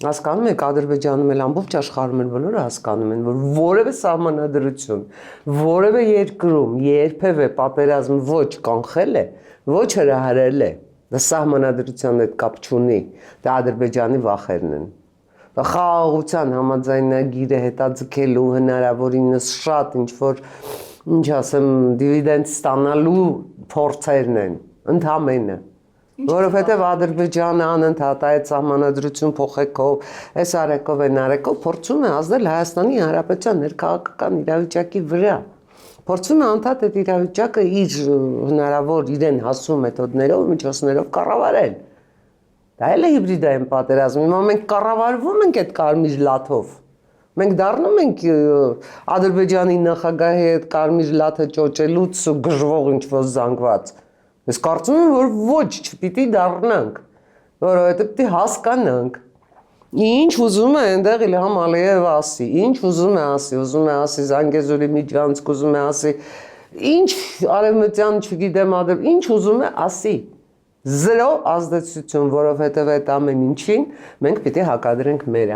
Հասկանում եք, Ադրբեջանում էլ ամբողջ աշխարհում են բոլորը հասկանում են, որ որևէ սահմանադրություն, որևէ երկրում երբևէ պատերազմ ոչ կանխել է, ոչ հրահրել է, դա սահմանադրության հետ կապ չունի, դա Ադրբեջանի վախերն են։ Խաղաղության համաձայնագիրը հետաձգելու հնարավորինս շատ ինչ-որ, ինչ ասեմ, դիվիդենդ ստանալու փորձերն են, ընդհանրապես Որովհետև Ադրբեջանը անընդհատ այդ սահմանադրություն փոխելով, այս արեկով են արեկով փորձում է ազդել Հայաստանի Հանրապետության ներքաղաքական իրավիճակի վրա։ Փորձում է անդադ այդ իրավիճակը իր հնարավոր իրեն հասու մեթոդներով, միջոցներով կառավարել։ Դա էլ է հիբրիդային պատերազմ։ Հիմա մենք կառավարվում ենք այդ կարմիր լաթով։ Մենք դառնում ենք Ադրբեջանի նախագահի հետ կարմիր լաթը ճոճելուց գժվող ինչ-որ զանգված։ Ես կարծում եմ, որ ոչ, չպիտի դառնանք, որովհետև պիտի հասկանանք, ինչ ուզում է այնտեղ Իլհամ Ալիևը ասի, ինչ ուզում է ասի Զանգեզուրի միջանցք, ուզում է ասի, ինչ արևմտյան, չգիտեմ, ինչ ուզում է ասի, զրո ազդեցություն, որովհետև այդ ամեն ինչին մենք պիտի հակադրենք մեր